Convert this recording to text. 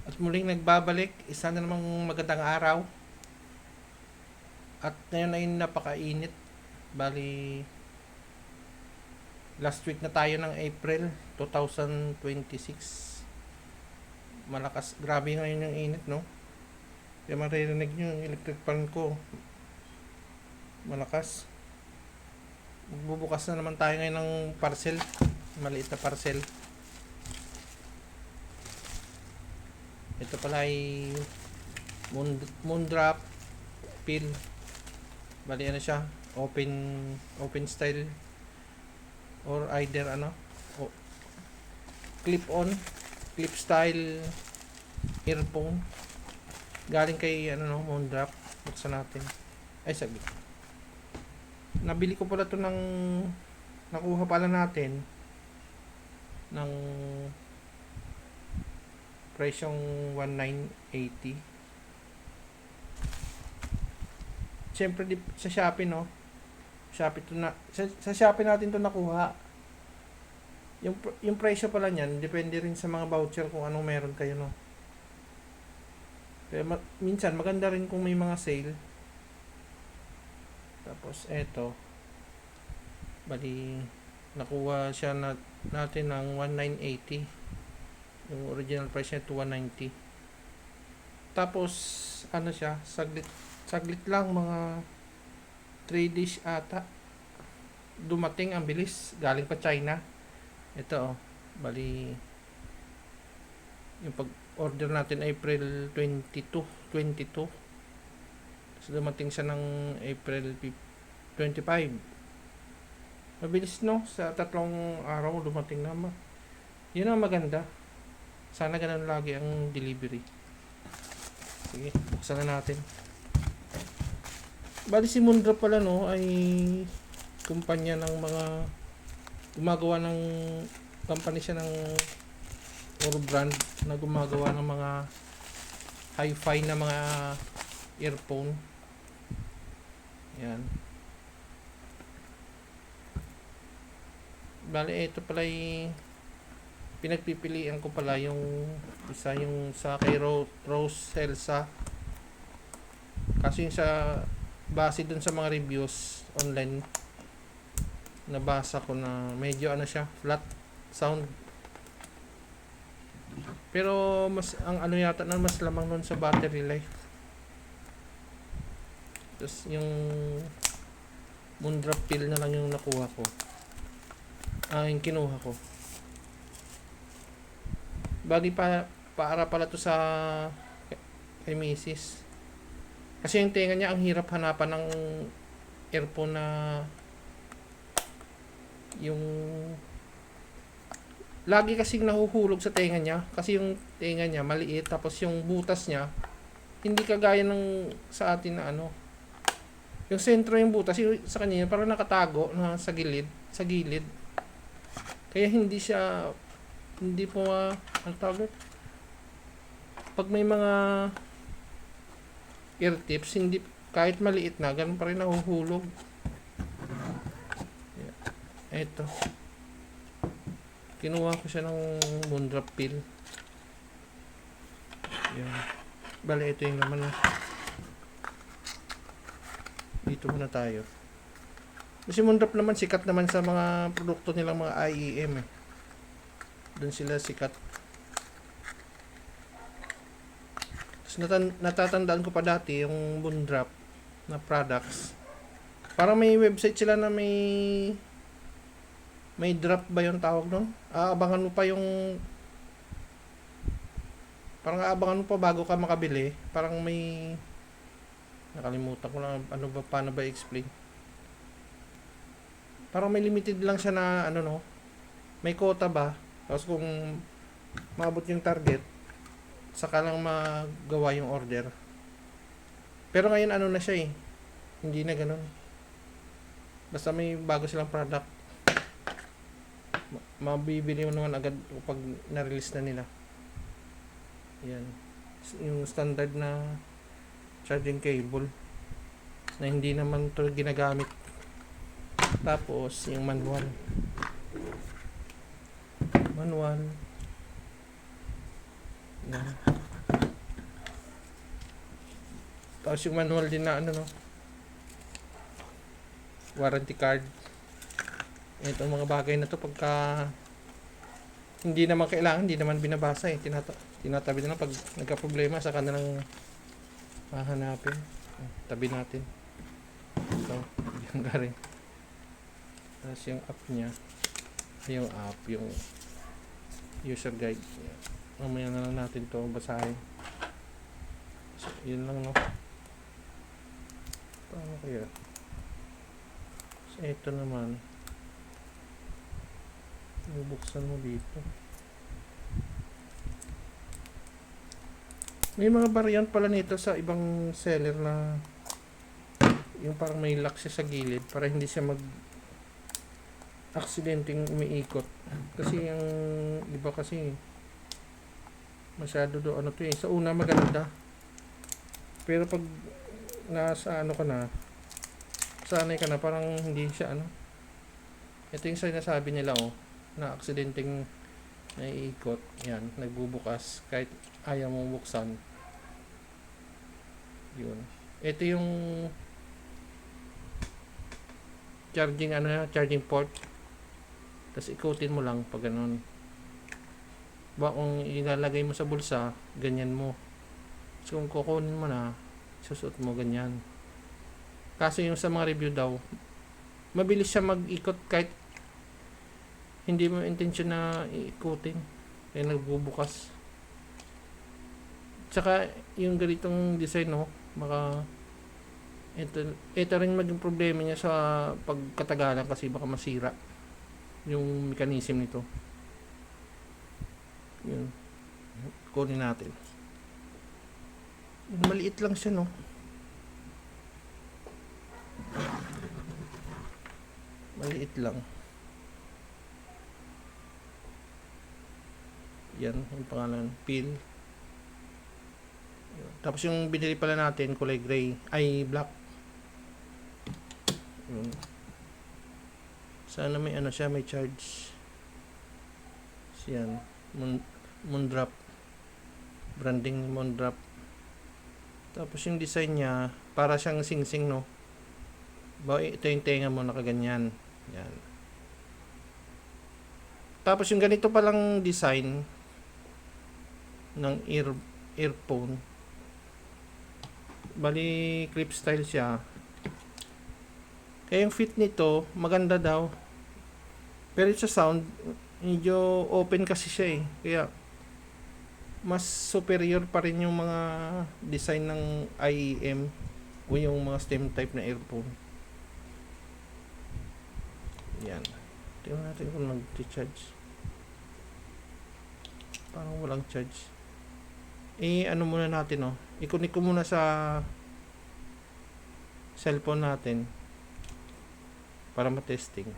At muling nagbabalik, isa na namang magandang araw. At ngayon ay napakainit. Bali, last week na tayo ng April 2026. Malakas, grabe ngayon yung init, no? Kaya maririnig nyo yung electric fan ko. Malakas. Magbubukas na naman tayo ngayon ng parcel. Maliit na parcel. Ito pala ay Moondrop Pill. Bali ano siya, open style or either clip style earphone. Galing kay Moondrop. Buksan natin. Ay saglit. Nabili ko pala to nakuha pala natin ng presyong 1980. Siyempre sa Shopee, no? Shopee to na sa Shopee natin to nakuha. Yung presyo pala niyan depende rin sa mga voucher kung anong meron kayo, no? Pero minsan maganda rin kung may mga sale. Tapos eto, bali nakuha siya natin ng 1980. Yung original price niya 190. Tapos ano siya, saglit lang, mga 3 days ata. Dumating ang bilis, galing pa China. Ito bali yung pag-order natin April 22. So dumating siya ng April 25. Mabilis, no? Sa 3 araw dumating na. Yun ang maganda. Sana ganun lagi ang delivery. Sige, buksan na natin. Bali si Moondrop pala, no, ay kumpanya ng mga gumagawa ng company siya ng or brand na gumagawa ng mga hi-fi na mga earphone. Yan. Bali ito pala ay pinagpipilian ko pala yung isa, yung sa kay Rose Elsa, kasi yung sa base dun sa mga reviews online nabasa ko na medyo siya, flat sound, pero mas ang yata na mas lamang nun sa battery life. Tapos yung Moondrop Pill na lang yung nakuha ko, yung kinuha ko. Bali para pala to sa kay Mrs. Kasi yung tenga niya ang hirap hanapan ng earphone na yung lagi kasing nahuhulog sa tenga niya, kasi yung tenga niya maliit, tapos yung butas niya hindi kagaya ng sa atin na yung sentro yung butas, yung sa kanya parang nakatago na sa gilid, kaya hindi po ang tawag, pag may mga ear tips, hindi, kahit maliit na, ganun pa rin nahuhulog. Eto, kinuha ko siya ng Moondrop Pill. Yan. Bale, ito yung naman. Dito muna tayo. Kasi Moondrop naman sikat naman sa mga produkto nilang mga IEM doon sila sikat. Tapos natatandaan ko pa dati yung Moondrop na products, parang may website sila na may drop ba yung tawag nun? Aabangan mo pa yung parang aabangan mo pa bago ka makabili. Parang may nakalimutan ko lang paano ba i-explain. Parang may limited lang siya na no, may quota ba. Tapos kung maabot yung target, saka lang magawa yung order. Pero ngayon na siya hindi na ganun. Basta may bago silang product, mabibili mo naman agad pag na-release na nila. Yan. Yung standard na charging cable na hindi naman to ginagamit. Tapos yung manual. Yan. Tapos yung manual din na ano no, warranty card. Ito mga bagay na to pagka hindi naman kailangan, hindi naman binabasa eh. Tinatabi na lang pag nagka-problema saka na lang hahanapin. Tabi natin. Ito, yung galing. Tapos yung app niya. Yung app, yung user guide. Mamaya na lang natin to basahin. So, yun lang no. Paano kaya? So, ito naman. Bubuksan mo dito. May mga variant pala nito sa ibang seller na yung parang may lock siya sa gilid para hindi siya mag aksidenteng umiikot. Kasi yung iba kasi masyado do ano to eh. Sa una maganda. Pero pag nasa ano ka na, sanay ka na, parang hindi siya ano. Ito yung sinasabi nila oh, na aksidenteng naiikot. Yan, nagbubukas kahit ayaw mong buksan. Yun. Ito yung charging ano, charging port. Tapos ikutin mo lang pag ganun. Ba kung ilalagay mo sa bulsa, ganyan mo. So kung kukunin mo na, susuot mo ganyan. Kaso yung sa mga review daw, mabilis siya mag-ikot kahit hindi mo intensyon na iikutin. Kaya nagbubukas. Tsaka yung ganitong design no, baka ito rin maging problema niya sa pagkatagalan kasi baka masira yung mechanism nito. Yun. Kunin natin. Maliit lang siya no. Maliit lang. Yan yung pangalan, pin. Tapos yung binili pala natin kulay gray ay black. Yun. Sana may ano siya, may charge. Yan, Moondrop. Branding ni Moondrop. Tapos yung design niya para siyang sing-sing no. Ito yung tenga mo nakaganyan. Yan. Tapos yung ganito palang design ng earphone. Bali clip style siya. Kaya yung fit nito maganda daw. Pero sa sound medyo open kasi siya eh. Kaya mas superior pa rin yung mga design ng IEM o yung mga stem type na earphone. Yan. Tingnan natin kung nag-charge. Parang walang charge. Ano muna natin oh. I-connect ko muna sa cellphone natin para ma-testing.